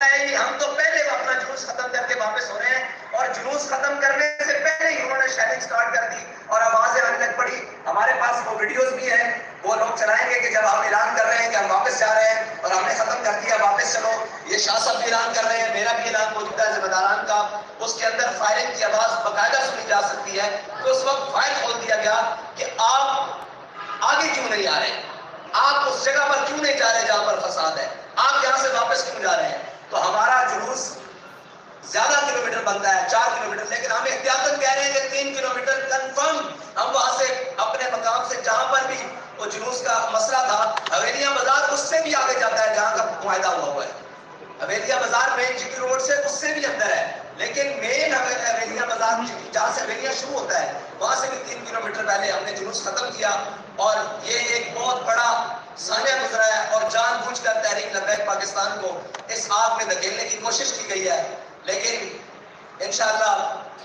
ہم تو پہلے اپنا جلوس ختم کر کے واپس ہو رہے ہیں، اور جلوس ختم کرنے سے پہلے ہی انہوں نے شیلنگ سٹارٹ کر دی اور آوازیں آنے لگ پڑی. ہمارے پاس وہ ویڈیوز بھی ہیں، وہ لوگ چلائیں گے کہ جب ہم اعلان کر رہے ہیں کہ ہم واپس جا رہے ہیں اور ہم نے ختم کر دیا، واپس چلو. یہ شاہ صاحب بھی اعلان کر رہے ہیں، میرا بھی اعلان موجود ہے ذمہ داران کا. اس کے اندر فائرنگ کی آواز باقاعدہ سنی جا سکتی ہے. تو اس وقت فائر کھول دیا گیا کہ آپ آگے کیوں نہیں آ رہے، آپ اس جگہ پر کیوں نہیں جا رہے جہاں پر فساد ہے، آپ یہاں سے واپس کیوں جا رہے ہیں. تو ہمارا جلوس زیادہ کلومیٹر بنتا ہے، 4 کلومیٹر، لیکن ہم احتیاطاً کہہ رہے ہیں کہ 3 کلومیٹر کنفرم. ہم وہاں سے اپنے مقام سے جہاں پر بھی وہ جلوس کا مسئلہ تھا، حویلیہ بازار اس سے بھی آگے جاتا ہے جہاں کا معاہدہ ہوا ہے. حویلیہ بازار مین جی ٹی روڈ سے اس سے بھی اندر ہے، لیکن مین حویلیہ بازار جہاں سے حویلیہ شروع ہوتا ہے وہاں سے بھی 3 کلومیٹر پہلے ہم نے جلوس ختم کیا. اور یہ ایک بہت بڑا سانحہ گزرا ہے اور جان بوجھ کر تحریک لبیک پاکستان کو اس آگ میں دھکیلنے کی کوشش کی گئی ہے. لیکن انشاءاللہ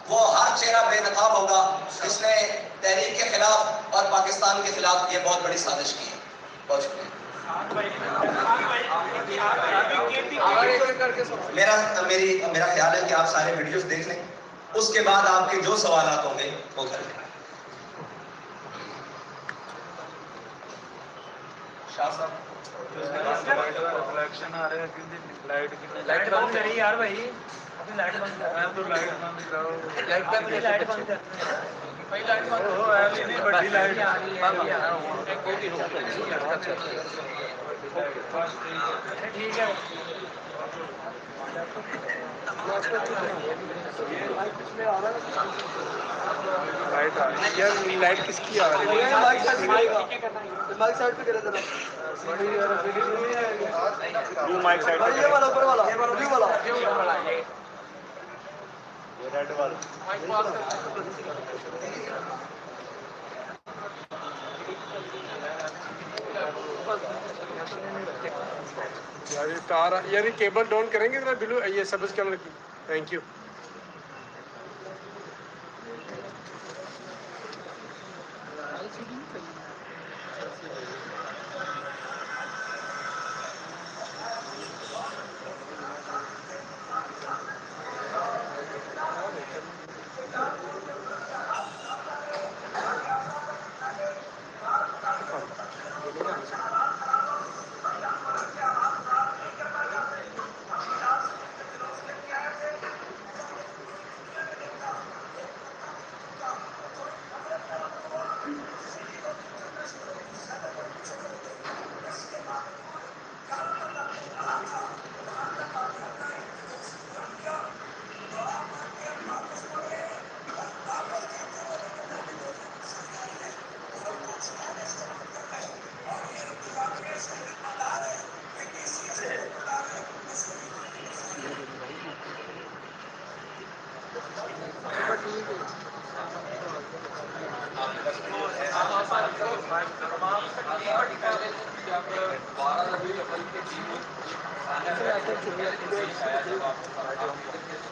وہ ہر چہرہ بے نقاب ہوگا جس نے تحریک کے خلاف اور پاکستان کے خلاف یہ بہت بڑی سازش کی ہے. بہت شکریہ. میرا خیال ہے کہ آپ سارے ویڈیوز دیکھ لیں، اس کے بعد آپ کے جو سوالات ہوں گے وہ کر لیں. شاہ صاحب ریفلیکشن آ رہے ہیں، لائٹ بند کری یار بھائی، اپنی لائٹ بند کر. میں تو لائٹ بند کر رہا ہوں، لائٹ بند کر بھائی، لائٹ بند کرو. ایل ای ڈی بڑی لائٹ ٹھیک ہے. لائٹ آ رہی ہے، لائٹ کس کی آ رہی ہے؟ مائک سائڈ پہ کرے ذرا. وہ مائک سائڈ پہ یہ والا اوپر والا، یہ والا ریڈ والا. یار یہ تار، یار یہ کیبل ڈاؤن کریں گے ذرا بلو، یہ سبز کیبل. Thank you.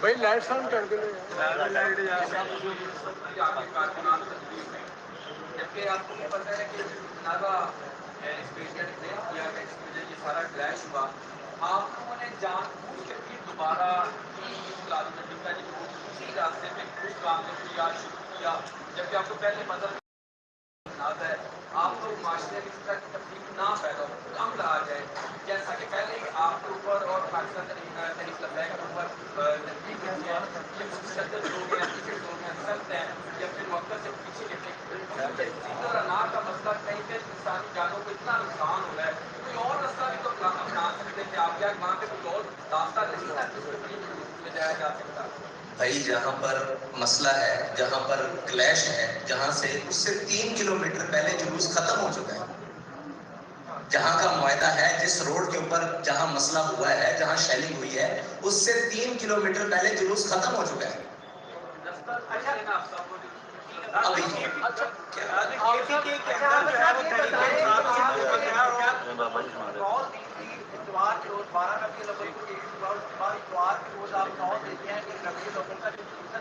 بھائی لائٹ ساؤنڈ کر دیں. جبکہ آپ کو پتہ ہے کہ جنابہ اسپیشل نے کیا کہ جس وجہ یہ سارا کریش ہوا، آپ لوگوں نے جان بوجھ کے پھر دوبارہ اسی راستے میں کچھ کام کیا شروع کیا، جبکہ آپ کو پہلے مطلب ہے آپ لوگ معاشرے میں اس طرح کی تکلیف نہ پیدا ہو، کم رہا جائے. جیسا کہ پہلے ہی آپ کے اوپر اور پاکستان تحریک لبیک کے اوپر تنقید ہوئی ہے کہ مشدد لوگ ہیں، ٹکٹ لوگ ہیں، سخت ہیں، یا پھر وقت سے پیچھے کے اور انار کا مسئلہ کہیں پہ انسانی جانوں کو اتنا نقصان ہو رہا ہے، کوئی اور راستہ بھی تو اپنا سکتے تھے آپ. کیا وہاں پہ کوئی اور راستہ نہیں تھا جس کو لے جایا جا سکتا؟ بھائی جہاں پر مسئلہ ہے، جہاں پر کلیش ہے، جہاں سے اس سے 3 کلومیٹر پہلے جلوس ختم ہو چکا ہے. جہاں کا معاہدہ ہے، جس روڈ کے اوپر جہاں مسئلہ ہوا ہے، جہاں شیلنگ ہوئی ہے، اس سے 3 کلومیٹر پہلے جلوس ختم ہو چکا ہے. ابھی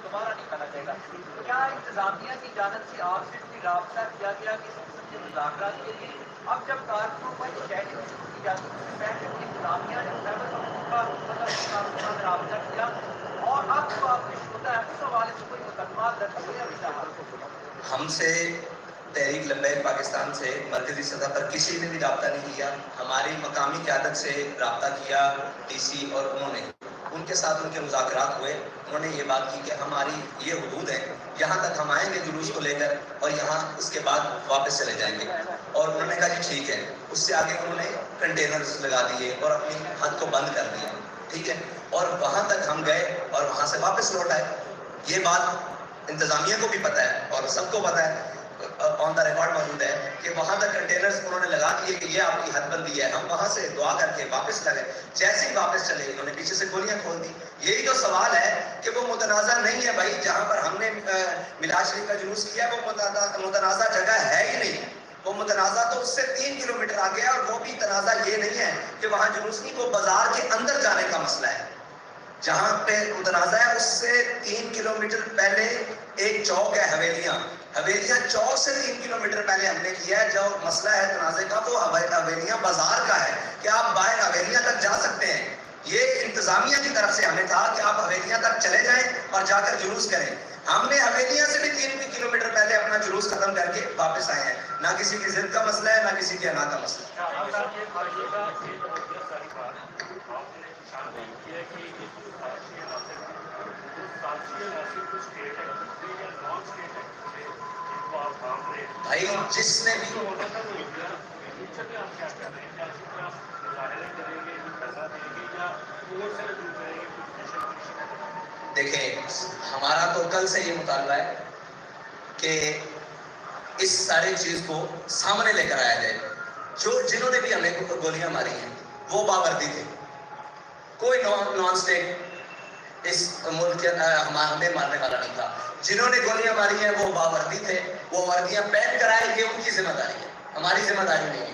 دوبارہ نہیں کرنا چاہیے گا. کیا انتظامیہ کی جانب سے آپ سے کوئی رابطہ کیا گیا کسی قسم کے مذاکرات کے لیے؟ اب جب کارکنوں پر چیکنگ شروع کی جاتی ہے اس سے پہلے انتظامیہ نے رابطہ کیا اور اب جو آپریشن ہوتا ہے اس حوالے سے کوئی مقدمات درج ہوئے ابھی تک؟ ہم سے تحریک لبیک پاکستان سے مرکزی سطح پر کسی نے بھی رابطہ نہیں کیا. ہماری مقامی قیادت سے رابطہ کیا ڈی سی اور انہوں نے ان کے ساتھ ان کے مذاکرات ہوئے. انہوں نے یہ بات کی کہ ہماری یہ حدود ہے, یہاں تک ہم آئیں گے جلوس کو لے کر اور یہاں اس کے بعد واپس چلے جائیں گے. اور انہوں نے کہا کہ ٹھیک ہے. اس سے آگے انہوں نے کنٹینرز لگا دیے اور اپنی حد کو بند کر دیا. ٹھیک ہے, اور وہاں تک ہم گئے اور وہاں سے واپس لوٹ آئے. یہ بات انتظامیہ کو بھی پتہ ہے اور سب کو پتہ ہے, آن دا ریکارڈ موجود ہے کہ وہاں تک کنٹینرز انہوں نے لگا دیے کہ یہ آپ کی حد بندی ہے. ہم وہاں سے دعا کر کے واپس لگے. جیسے ہی واپس چلے انہوں نے پیچھے سے گولیاں کھول دی. یہی تو سوال ہے کہ وہ متنازع نہیں ہے بھائی. جہاں پر ہم نے میلاد شریف کا جلوس کیا وہ متنازع جگہ ہے ہی نہیں. وہ متنازع تو اس سے 3 کلومیٹر آگے ہے, اور وہ بھی تنازع یہ نہیں ہے کہ وہاں جلوس نہیں, وہ بازار کے اندر جانے کا مسئلہ ہے. جہاں پہ متنازع ہے اس سے 3 کلومیٹر پہلے ایک چوک ہے حویلیاں چوک سے 3 کلومیٹر پہلے ہم نے کیا ہے. جو مسئلہ ہے تنازع کا وہ حویلیاں بازار کا ہے کہ آپ باہر حویلیاں تک جا سکتے ہیں. یہ انتظامیہ کی طرف سے ہمیں کہا کہ آپ حویلیاں تک چلے جائیں اور جا کر جلوس کریں. ہم نے حویلیاں سے بھی 3 کلومیٹر پہلے اپنا جلوس ختم کر کے واپس آئے ہیں. نہ کسی کی ضد کا مسئلہ ہے, نہ کسی کے انا کا مسئلہ ہے. بھائی جس نے بھی دیکھیں, ہمارا تو کل سے یہ مطالبہ ہے کہ اس ساری چیز کو سامنے لے کر آیا جائے. جنہوں نے بھی ہمیں گولیاں ماری ہیں وہ باوردی تھے. کوئی نان اسٹیٹ اس ملک کے ہمیں مارنے والا نہیں تھا. جنہوں نے گولیاں ماری ہیں وہ باوردی تھے. وہ وردیاں پہن کر آئے, یہ ان کی ذمہ داری ہے, ہماری ذمہ داری نہیں ہے.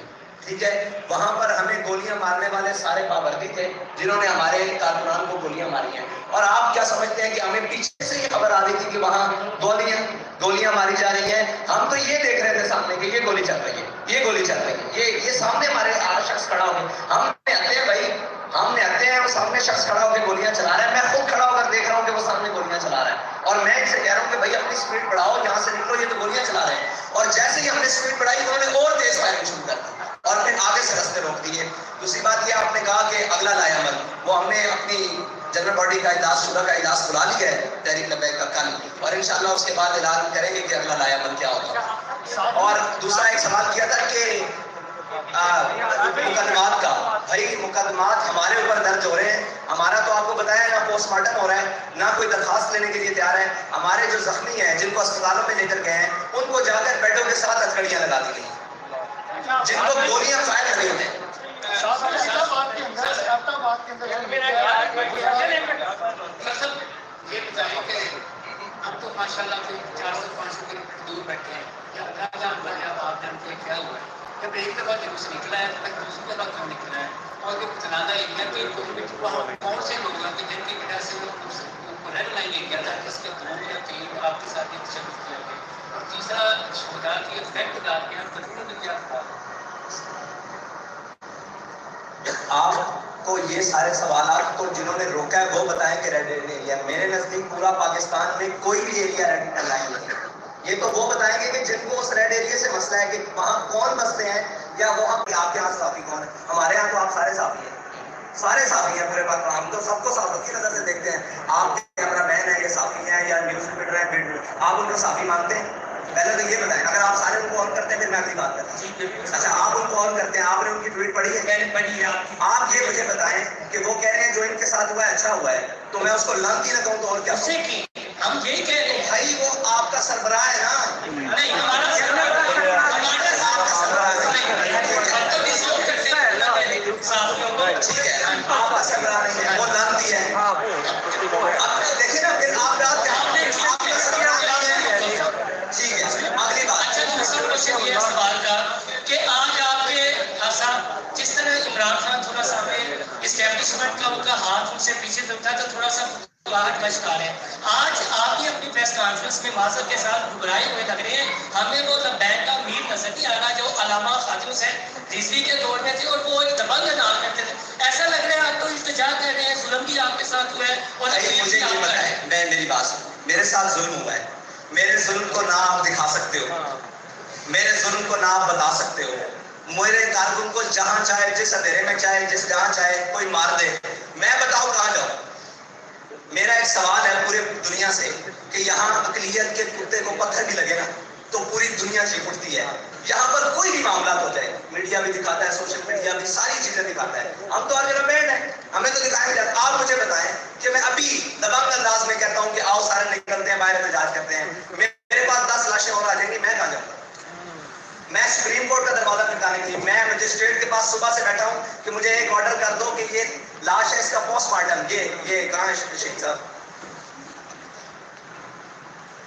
ٹھیک ہے, وہاں پر ہمیں گولیاں مارنے والے سارے باوردی تھے جنہوں نے ہمارے کارکنان کو گولیاں ماری ہیں. اور آپ کیا سمجھتے ہیں کہ ہمیں پیچھے سے یہ خبر آ رہی تھی کہ وہاں گولیاں ماری جا رہی ہیں؟ ہم تو یہ دیکھ رہے تھے سامنے کہ یہ گولی چل رہی ہے, یہ گولی چل رہی ہے, یہ سامنے ہمارے شخص کھڑا ہو گئے. ہم نے ہتے ہیں بھائی, ہم نے ہتے ہیں, وہ سامنے شخص کھڑا ہو کے گولیاں چلا رہا ہے. میں خود کھڑا ہو کر دیکھ رہا ہوں کہ وہ سامنے گولیاں چلا رہا ہے, اور میں ان سے کہہ رہا ہوں کہ بھائی اپنی سپیڈ بڑھاؤ, یہاں سے نکلو, یہ تو گولیاں چلا رہے ہیں. اور جیسے ہی ہم نے سپیڈ بڑھائی انہوں نے اور تیز فائرنگ شروع کر دی اور پھر آگے سے رستے روک دیے. دوسری بات یہ آپ نے کہا کہ اگلا لائے عمل, وہ ہم نے اپنی جنرل باڈی کا اجلاس شورا کا اجلاس بلا لیا ہے تحریک لبیک کا کل, اور انشاءاللہ اس کے بعد اعلان کریں گے کہ اگلا لائے عمل کیا ہوگا. اور دوسرا ایک سوال کیا تھا کہ مقدمات کا. بھائی مقدمات ہمارے اوپر درج ہو رہے ہیں. ہمارا تو آپ کو بتایا نہ پوسٹ مارٹم ہو رہا ہے, نہ کوئی درخواست لینے کے لیے تیار ہے. ہمارے جو زخمی ہیں جن کو اسپتالوں میں لے کر گئے ہیں ان کو جا کر بیڈوں کے ساتھ ہتھکڑیاں لگا دی گئی, جن کو گولیاں فائر کری ہیں. اب تو ماشاء اللہ 400-500 کلومیٹر دور بیٹھے ہیں. آپ جانتے ہیں کیا ہوا ہے, جب ایک دفعہ جلوس نکلا ہے تک دوسری دفعہ کیوں نکلا ہے, اور جو تنازع ایریا کے وہاں کون سے لوگ ہیں کہ جن کی وجہ سے وہ ریڈ لائن ایریا تھا جس کے 2 یا 3 آپ کے ساتھ تشدد کیا گیا, اور تیسرا شہداء کی افیکٹ ڈال کے قانون میں کیا تھا. آپ کو یہ سارے سوالات تو جنہوں نے روکا ہے وہ بتائیں کہ ریڈ ایریا. میرے نزدیک پورا پاکستان میں کوئی بھی ایریا ریڈ لائن نہیں ہے. یہ تو وہ بتائیں گے کہ جن کو اس ریڈ ایریا سے مسئلہ ہے کہ وہاں کون بستے ہیں, یا وہ آپ کے یہاں صافی کون ہے. ہمارے یہاں تو آپ سارے صافی ہیں, سارے صافی ہیں پورے پاک. ہم تو سب کو صافی کی نظر سے دیکھتے ہیں. آپ کیمرہ مین ہیں, یہ صافی ہیں, یا نیوز ریپورٹر ہیں, آپ ان کو صافی مانتے ہیں؟ پہلے تو یہ بتائیں. اگر آپ سارے ان کو آن کرتے ہیں پھر میں اگلی بات کرتا ہوں. اچھا, آپ ان کو آن کرتے ہیں, آپ نے ان کی ٹویٹ پڑھی ہے؟ میں نے پڑھی ہے. آپ یہ مجھے بتائیں کہ وہ کہہ رہے ہیں جو ان کے ساتھ ہوا ہے اچھا ہوا ہے, تو میں اس کو لانتی نہ کہوں تو اور کیا. ہم یہی کہہ رہے ہیں بھائی, وہ آپ کا سربراہ ہے نا. نہیں, ہمارا ٹھیک ہے, آپ کا سربراہ نہیں ہے, وہ لانتی ہے. اب دیکھیں نا پھر آپ بات ٹھیک ہے. اگلی بات یہ سوال کا کہ آج آپ کے جس طرح عمران خان تھوڑا سا اسٹیبلشمنٹ کا ان کا ہاتھ ان سے پیچھے تھا تو تھوڑا سا باہر کا شکار ہے. آج آپ یہ اپنی پریس کانفرنس میں معذرت کے ساتھ گھبرائے ہوئے لگ رہے ہیں. ہمیں وہ لبیک کا امیر نظر نہیں آ رہا جو علامہ خواجہ حسین رضوی کے دور میں تھے اور وہ ایک دبنگ انداز کرتے تھے. ایسا لگ رہا ہے آپ تو التجا کر رہے ہیں, ظلم بھی آپ کے ساتھ ہوا ہے. اور مجھے یہ بتائیں, میں میری بات سنوں, میرے ساتھ ظلم ہوا ہے, میرے ظلم کو نہ آپ دکھا سکتے ہو, میرے ظلم کو نہ آپ بتا سکتے ہو. میرے کارکن کو جہاں چاہے, جس اندھیرے میں چاہے, جس جہاں چاہے کوئی مار دے, میں بتاؤں کہاں جاؤں. میرا ایک سوال ہے پورے دنیا سے کہ یہاں اقلیت کے کتے کو پتھر بھی لگے نا تو پوری دنیا چیخ اٹھتی ہے. یہاں پر کوئی بھی معاملات ہو جائے, میڈیا بھی دکھاتا ہے, سوشل میڈیا بھی ساری چیزیں دکھاتا ہے. ہم تو ہر جگہ بینڈ ہیں, ہمیں تو دکھایا نہیں جاتا. آپ مجھے بتائیں کہ میں ابھی دبنگ انداز میں کہتا ہوں کہ آؤ سارے نکلتے ہیں باہر احتجاج کرتے ہیں, میرے پاس 10 لاشیں اور آ جائیں گی, میں کہاں جاؤں گا؟ میں سپریم کورٹ کا دروازہ کھٹکانے کے لیے, میں مجسٹریٹ کے پاس صبح سے بیٹھا ہوں کہ مجھے ایک آرڈر کر دو کہ یہ لاش ہے, اس کا پوسٹ مارٹم, یہ کہاں ہے شیخ صاحب,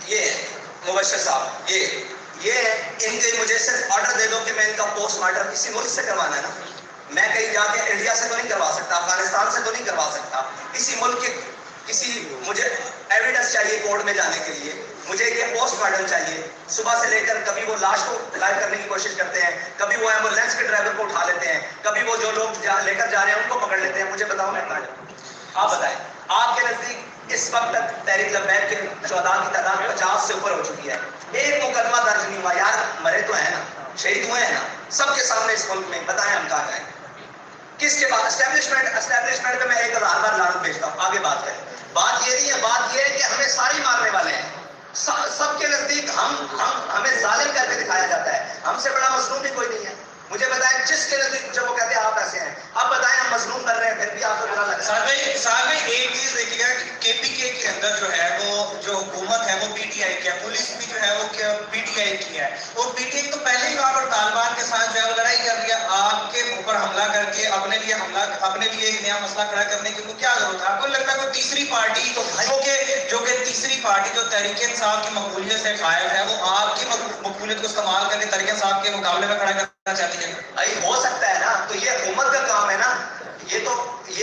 یہ مبشر صاحب, یہ ان کے مجھے صرف آرڈر دے دو کہ میں ان کا پوسٹ مارٹم کسی ملک سے کروانا ہے نا. میں کہیں جا کے انڈیا سے تو نہیں کروا سکتا, افغانستان سے تو نہیں کروا سکتا, کسی ملک کے کسی, مجھے ایویڈنس چاہیے کورٹ میں جانے کے لیے, مجھے یہ پوسٹ مارٹم چاہیے. صبح سے لے کر کبھی وہ لاش کو غائب کرنے کی کوشش کرتے ہیں, کبھی وہ ایمبولینس کے ڈرائیور کو اٹھا لیتے ہیں, کبھی وہ جو لوگ لے کر جا رہے ہیں ان کو پکڑ لیتے ہیں. مجھے بتاؤ میں کہاں جاؤں؟ آپ بتائیں. آپ کے نزدیک اس وقت تک تحریک لبیک کے شہداء کی تعداد 50 سے اوپر ہو چکی ہے. ایک مقدمہ درج نہیں ہوا. یار مرے تو ہیں نا, شہید ہوئے ہیں نا, سب کے سامنے اس ملک میں. بتائیں ہم کہاں جائیں؟ کس کے بعد اسٹیبلشمنٹ پہ میں 1000 بار لعنت بھیجتا ہوں. آگے بات کریں. بات یہ نہیں ہے, بات یہ ہے کہ ہمیں ساری مارنے والے ہیں. سب کے نزدیک ہمیں ظالم کر کے دکھایا جاتا ہے. ہم سے بڑا مظلوم بھی کوئی نہیں ہے. مجھے بتائیں جس کے نزدیک جب وہ کہتے ہیں آپ ایسے ہیں, اب بتائیں ہم مظلوم کر رہے ہیں پھر بھی آپ کو برا لگ رہا ہے. صاحب ایک چیز دیکھیے گا کہ کے پی کے اندر جو ہے وہ جو حکومت ہے وہ پی ٹی آئی کی ہے, پولیس بھی جو ہے وہ پی ٹی آئی کی ہے, اور پی ٹی آئی تو پہلے ہی وہاں پر طالبان کے ساتھ جو ہے وہ لڑائی کر رہی ہے. آپ کے اوپر حملہ کر کے اپنے لیے ایک نیا مسئلہ کھڑا کرنے کی کیا ضرورت ہے؟ آپ کو لگتا ہے کوئی تیسری پارٹی جو کہ تیسری پارٹی جو تحریک انصاف کی مقبولیت سے قائل ہے وہ آپ کی مقبولیت کو استعمال کر کے تحریک انصاف کے مقابلے میں کھڑا کرنا چاہتی ہے؟ ہو سکتا ہے نا, تو یہ حکومت کا کام ہے نا. یہ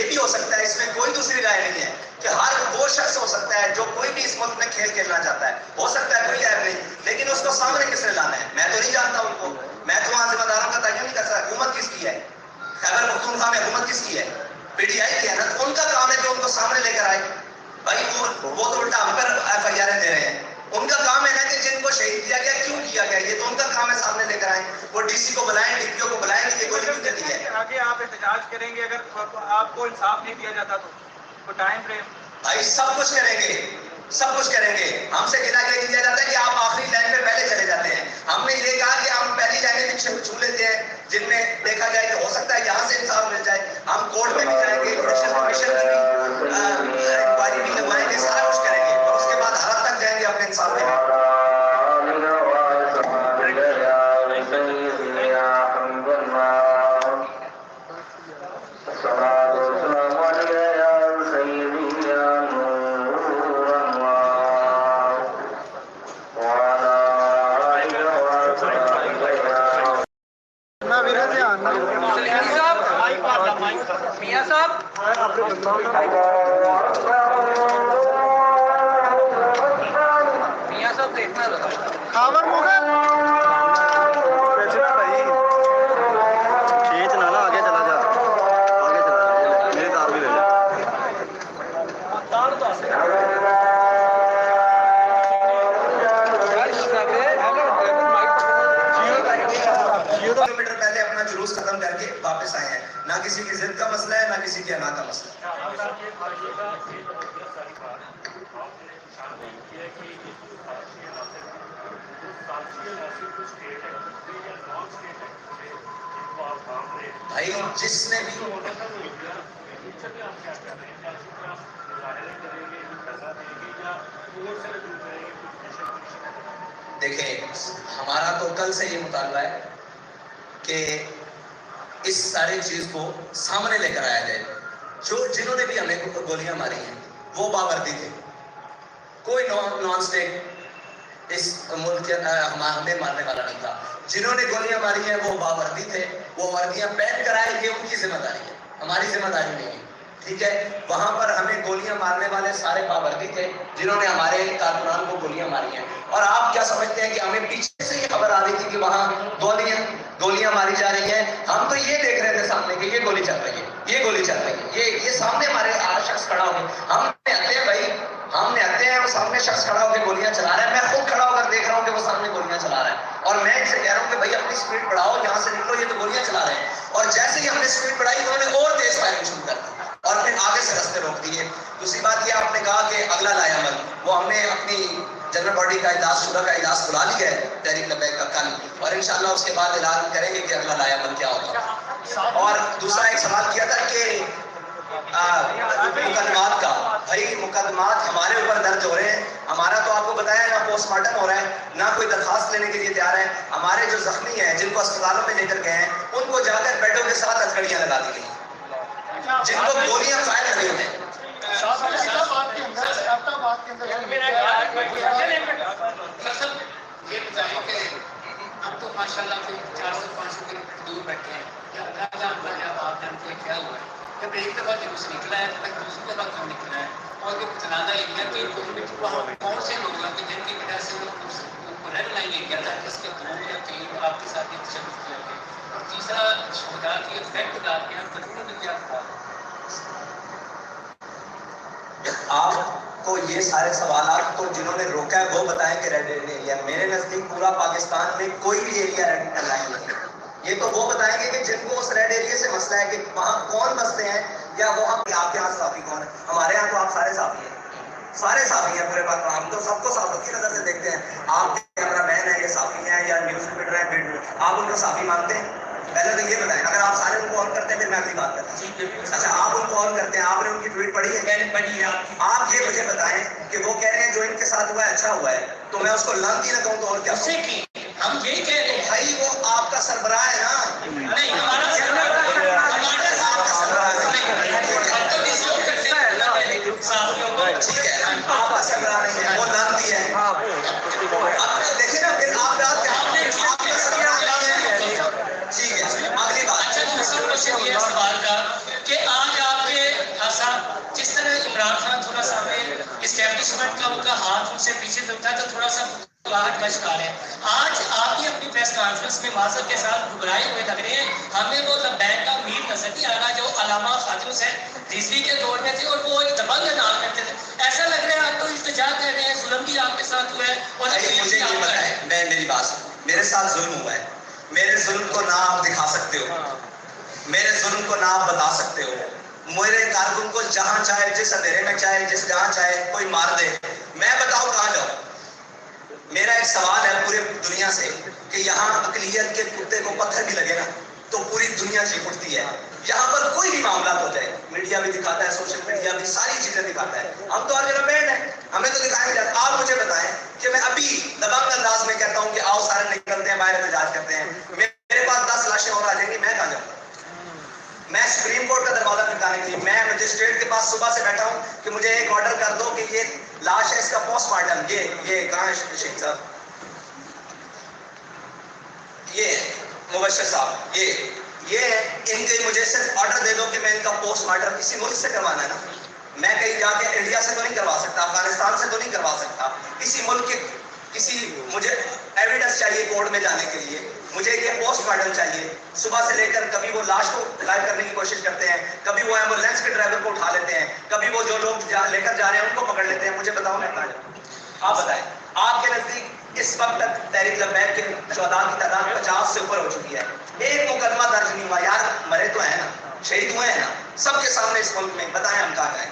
بھی ہو سکتا ہے, اس میں کوئی دوسری رائے نہیں ہے کہ ہر وہ شخص ہو سکتا ہے جو کوئی بھی اس ملک میں کھیل کھیلنا چاہتا ہے, ہو سکتا ہے, کوئی عیب نہیں. لیکن اس کو سامنے کس نے لانا ہے؟ میں تو نہیں جانتا ان کو, میں تو وہاں ذمہ داروں کا تعین نہیں کر سکتا. حکومت کس کی ہے؟ خیبر پختونخوا میں حکومت کس کی ہے؟ پی ٹی آئی کی ہے نا. تو ان کا کام ہے کہ ان کو سامنے لے کر آئے. بھائی وہ تو الٹا ہم پر ایف آئی آر دے رہے ہیں. ان کا کام ہے نا کہ جن کو شہید کیا گیا کیوں کیا گیا, یہ تو ان کا کام ہے سامنے لے کر آئیں. وہ ڈی سی کو بلائیں, ڈی پی او کو بلائیں, یہ کوئی نہیں کرتی ہے. آگے آپ احتجاج کریں گے اگر آپ کو انصاف نہیں دیا جاتا تو ٹائم فریم؟ بھائی سب کچھ کریں گے, سب کچھ کریں گے. ہم سے گلا کے دیا جاتا ہے کہ آپ آخری لائن پہ پہلے چلے جاتے ہیں. ہم نے یہ کہا کہ ہم پہلی لائنیں پیچھے چھو لیتے ہیں جن میں دیکھا جائے کہ ہو سکتا ہے یہاں سے انصاف مل جائے. ہم کورٹ میں بھی جائیں گے, جوڈیشل کمیشن میں بھی انکوائری بھی لگوائیں گے, سارا کچھ کریں گے, اور اس کے بعد حد تک جائیں گے اپنے انصاف میں. میاں صاحب دیکھنا خاور مغل کھینچ نہ نا, آگے چلا جا, آگے چلا جا, میرے تار بھی لے جا. کلومیٹر پہلے اپنا جلوس ختم کر کے واپس آئے ہیں. نہ کسی کی ضد کا مسئلہ ہے, نہ کسی کے انا کا مسئلہ ہے. بھائی جس نے بھی دیکھیں, ہمارا تو کل سے یہ مطالبہ ہے کہ اس ساری چیز کو سامنے لے کر آیا جائے. جنہوں نے بھی ہمیں گولیاں ماری ہیں وہ باوردی تھے, کوئی نان اسٹیٹ اس ملک ہمیں مارنے والا نہیں تھا. جنہوں نے گولیاں ماری ہیں وہ باوردی تھے, وہ وردیاں پہن کر آئے, یہ ان کی ذمہ داری ہے, ہماری ذمہ داری نہیں ہے. ٹھیک ہے، وہاں پر ہمیں گولیاں مارنے والے سارے پابندی تھے جنہوں نے ہمارے کارکنان کو گولیاں ماری ہیں. اور آپ کیا سمجھتے ہیں کہ ہمیں پیچھے سے یہ خبر آ رہی تھی کہ وہاں گولیاں ماری جا رہی ہیں؟ ہم تو یہ دیکھ رہے تھے سامنے کہ یہ گولی چل رہی ہے، یہ گولی چل رہی ہے، یہ سامنے ہمارے شخص کھڑا ہو گئے. ہم نے ہتے ہیں بھائی، ہم نے ہتے ہیں، وہ سامنے شخص کھڑا ہو کے گولیاں چلا رہا ہے. میں خود کھڑا ہو کر دیکھ رہا ہوں کہ وہ سامنے گولیاں چلا رہا ہے، اور میں ان سے کہہ رہا ہوں کہ بھائی اپنی سپیڈ بڑھاؤ، یہاں سے نکلو، یہ تو گولیاں چلا رہے ہیں. اور جیسے ہی ہم نے سپیڈ بڑھائی انہوں نے اور تیز فائرنگ شروع کر دی اور پھر آگے سے رستے روک دیے. دوسری بات یہ آپ نے کہا کہ اگلا لائے عمل، وہ ہم نے اپنی جنرل باڈی کا اجلاس شورا کا اجلاس بلا لیا ہے تحریک لبیک کا کل، اور انشاءاللہ اس کے بعد اعلان کریں گے کہ اگلا لائے عمل کیا ہوگا. اور دوسرا ایک سوال کیا تھا کہ مقدمات کا. بھائی مقدمات ہمارے اوپر درج ہو رہے ہیں، ہمارا تو آپ کو بتایا نہ پوسٹ مارٹم ہو رہا ہے، نہ کوئی درخواست لینے کے لیے تیار ہے. ہمارے جو زخمی ہیں جن کو اسپتالوں میں لے کر گئے ہیں ان کو جا کر بیڈوں کے ساتھ ہتھکڑیاں لگا دی گئی، جن کو گولیاں فائر کری ہوئی ہیں. یہ بتائیں کہ ہم تو ماشاءاللہ 400-500 کلو میٹر دور بیٹھے ہیں، کیا اللہ جانتا ہے آپ جانتے ہیں کیا ہوا ہے. جب ایک دفعہ جلوس نکلا ہے تک دوسری دفعہ کیوں نکلا ہے، اور یہ بتلانا ایریا کہ وہاں کون سے لوگ ہیں کہ جن کی وجہ سے وہ ریڈ لائن ایریا تھا جس کے 2 یا 3 آپ کے ساتھ تشدد کیا گیا. اور تیسرا شہداء کی افیکٹ ڈال کے ہم قانون میں کیا تھا. آپ کو یہ سارے سوالات کو جنہوں نے روکا ہے وہ بتائیں کہ ریڈ ایریا. میرے نزدیک پورا پاکستان میں کوئی بھی ایریا ریڈ لائن نہیں ہے. یہ تو وہ بتائیں گے کہ جن کو اس ریڈ ایریا سے مسئلہ ہے کہ وہاں کون بستے ہیں، یا وہ آپ کے یہاں صافی کون ہے. ہمارے یہاں تو آپ سارے صافی ہیں، سارے صافی ہیں پورے پاک. ہم تو سب کو صافت کی نظر سے دیکھتے ہیں. آپ کیمرہ مین ہیں، یہ صافی ہیں یا نیوز رپورٹر ہیں، آپ ان کو صافی مانتے ہیں؟ پہلے تو یہ بتائیں. اگر آپ سارے ان کو آن کرتے ہیں پھر میں اگلی بات کرتا ہوں. اچھا آپ ان کو آن کرتے ہیں، آپ نے ان کی ٹویٹ پڑھی ہے؟ میں نے پڑھی ہے. آپ یہ مجھے بتائیں کہ وہ کہہ رہے ہیں جو ان کے ساتھ ہوا ہے اچھا ہوا ہے، تو میں اس کو لانتی نہ کہوں تو اور کیا اس سے کی ہم یہی کہہ رہے ہیں. بھائی وہ آپ کا سربراہ ہے نا. نہیں ہمارا سربراہ آپ کا سربراہ ہے. ہم تو اس لوگ کرتے ہیں صافیوں کو. ٹھیک ہے، آپ کا سربراہ نہیں ہے، وہ لانتی ہے. اب دیکھیں نا پھر آپ کا سربراہ نہیں ہے. ٹھیک ہے، اگلی بات. اچھا دوسرا کوشچن یہ ہے سوال کا کہ آج آپ کے ساتھ جس طرح عمران خان تھوڑا سا ہمیں اسٹیبلشمنٹ کا ان کا ہاتھ ان سے پیچھے دکھتا ہے تو تھوڑا سا گھبراہٹ کا شکار ہے. آج آپ ہی اپنی پریس کانفرنس میں معذرت کے ساتھ گھبرائے ہوئے لگ رہے ہیں. ہمیں وہ لبیک کا امیر نظر نہیں آ رہا جو علامہ خاتون حسین رضوی کے دور میں تھے اور وہ ایک دبنگ انداز کرتے تھے. ایسا لگ رہا ہے آپ تو التجا کر رہے ہیں، ظلم بھی آپ کے ساتھ ہوا ہے. اور مجھے یہ بتائیں، میری بات سنو. میرے ساتھ ظلم ہوا ہے، میرے ظلم کو نہ آپ دکھا سکتے ہو، میرے ظلم کو نہ آپ بتا سکتے ہو. میرے کارکن کو جہاں چاہے، جس اندھیرے میں چاہے، جس جہاں چاہے کوئی مار دے، میں بتاؤں کہاں جاؤں. میرا ایک سوال ہے پورے دنیا سے کہ یہاں اقلیت کے کتے کو پتھر بھی لگے نا تو پوری دنیا چیخ اٹھتی ہے. یہاں پر کوئی بھی معاملات ہو جائے، میڈیا بھی دکھاتا ہے، سوشل میڈیا بھی ساری چیزیں دکھاتا ہے. ہم تو ہر جگہ بینڈ ہیں، ہمیں تو دکھایا نہیں جاتا. آپ مجھے بتائیں کہ میں ابھی دبنگ انداز میں کہتا ہوں کہ آؤ سارے نکلتے ہیں باہر احتجاج کرتے ہیں، میرے پاس 10 لاشیں اور آ جائیں گی، میں کہاں جاؤں؟ میں سپریم کورٹ کا دروازہ کھٹکانے کے لیے، میں مجسٹریٹ کے پاس صبح سے بیٹھا ہوں کہ مجھے ایک آرڈر کر دو کہ یہ لاش ہے، اس کا پوسٹ مارٹم. یہ کہاں ہے شیخ صاحب، یہ مبشر صاحب، یہ ان کے مجھے صرف آرڈر دے دو کہ میں ان کا پوسٹ مارٹم کسی ملک سے کروانا ہے نا. میں کہیں جا کے انڈیا سے تو نہیں کروا سکتا، افغانستان سے تو نہیں کروا سکتا. کسی ملک کے مجھے ایویڈنس چاہیے کورٹ میں جانے کے لیے. مجھے یہ پوسٹ مارٹم چاہیے. صبح سے لے کر کبھی وہ لاش کو غائب کرنے کی کوشش کرتے ہیں، کبھی وہ ایمبولینس کے ڈرائیور کو اٹھا لیتے ہیں، کبھی وہ جو لوگ لے کر جا رہے ہیں ان کو پکڑ لیتے ہیں. مجھے بتاؤ میں کہاں جاؤں؟ آپ بتائیں. آپ کے نزدیک اس وقت تک تحریک لبیک کے شہداء کی تعداد 50 سے اوپر ہو چکی ہے. ایک مقدمہ درج نہیں ہوا. یار مرے تو ہیں نا، شہید ہوئے ہیں نا سب کے سامنے اس ملک میں. بتائیں ہم کہاں جائیں؟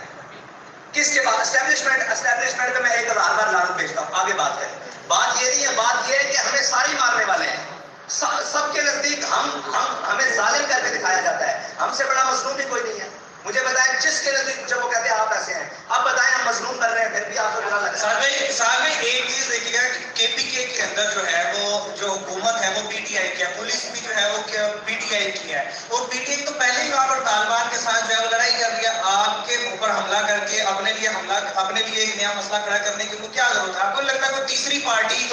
کس کے بعد اسٹیبلشمنٹ پہ میں 1000 بار لعنت بھیجتا ہوں. آگے بات کریں. بات یہ نہیں ہے، بات یہ ہے کہ ہمیں ساری مارنے والے ہیں. سب کے نزدیک ہمیں ظالم کر کے دکھایا جاتا ہے. ہم سے بڑا مظلوم بھی کوئی نہیں ہے. مجھے بتائیں جس کے نزدیک جب وہ کہتے ہیں آپ ایسے ہیں، اب بتائیں ہم مظلوم کر رہے ہیں پھر بھی آپ کو برا لگتا ہے. صاحب ایک چیز دیکھیے گا کہ کے پی کے اندر جو ہے وہ جو حکومت ہے وہ پی ٹی آئی کی ہے، پولیس بھی جو ہے وہ پی ٹی آئی کی ہے. اور پی ٹی آئی تو پہلے ہی وہاں پر طالبان کے ساتھ جو ہے وہ لڑائی کر رہی ہے. آپ کے اوپر حملہ کر کے اپنے لیے ایک نیا مسئلہ کھڑا کرنے کی کیا ضرورت ہے؟ آپ کو لگتا ہے کوئی تیسری پارٹی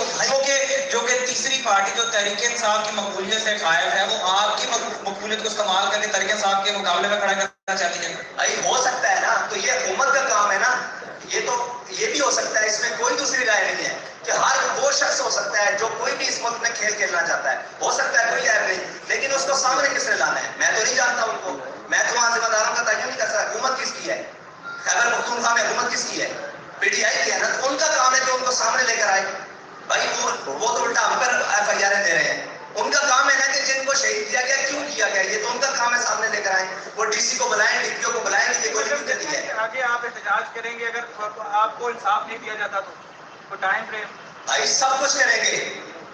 جو کہ تیسری پارٹی جو تحریک انصاف کی مقبولیت سے قائل ہے وہ آپ کی مقبولیت کو استعمال کر کے تحریک انصاف کے مقابلے میں کھڑا کر چاہتی ہیں؟ بھائی ہو سکتا ہے نا، تو یہ حکومت کا کام ہے نا، یہ بھی ہو سکتا ہے، اس میں کوئی دوسری رائے نہیں ہے کہ ہر وہ شخص ہو سکتا ہے جو کوئی بھی اس ملک میں کھیل کھیلنا چاہتا ہے، ہو سکتا ہے، کوئی عیب نہیں، لیکن اس کو سامنے کس نے لانا ہے؟ میں تو نہیں جانتا ان کو، میں تو وہاں ذمہ داروں کا تعین نہیں کر سکتا۔ حکومت کس کی ہے؟ خیبر پختونخوا میں حکومت کس کی ہے؟ پی ٹی آئی کی ہے نا، تو ان کا کام ہے کہ ان کو سامنے لے کر آئے۔ بھائی وہ تو الٹا ہم پر ایف آئی آر دے رہے ہیں، ان کا کام ہے نا کہ جن کو شہید کیا گیا کیوں کیا گیا، یہ تو ان کا کام ہے سامنے لے کر آئیں، وہ ڈی سی کو بلائیں، ڈی پی او کو بلائیں، یہ کوئی نہیں کرتی ہے۔ آگے آپ احتجاج کریں گے اگر آپ کو انصاف نہیں دیا جاتا تو ٹائم فریم؟ بھائی سب کچھ کریں گے،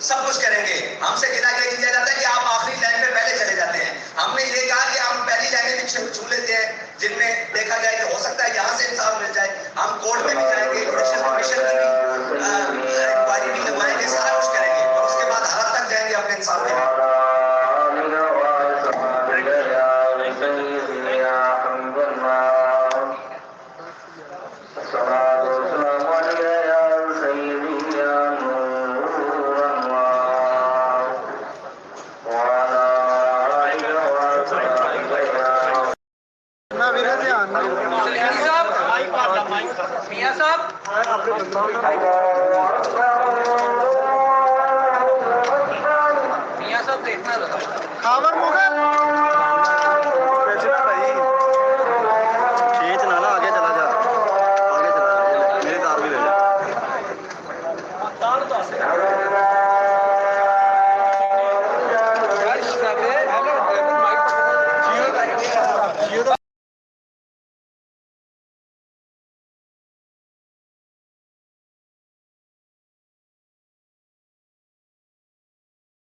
سب کچھ کریں گے، ہم سے گلا کے دیا جاتا ہے کہ آپ آخری لائن میں پہلے چلے جاتے ہیں، ہم نے یہ کہا کہ ہم پہلی لائنیں بھی چھو لیتے ہیں جن میں دیکھا جائے کہ ہو سکتا ہے یہاں سے انصاف مل جائے، ہم کورٹ میں بھی جائیں گے، الیکشن کمیشن کی بھی انکوائری بھی لگوائیں گے، سارا کچھ کریں گے، اور اس کے بعد حد تک جائیں گے اپنے انصاف کے لیے۔ میاں صاحب میاں صاحب دیکھنا خاور مغل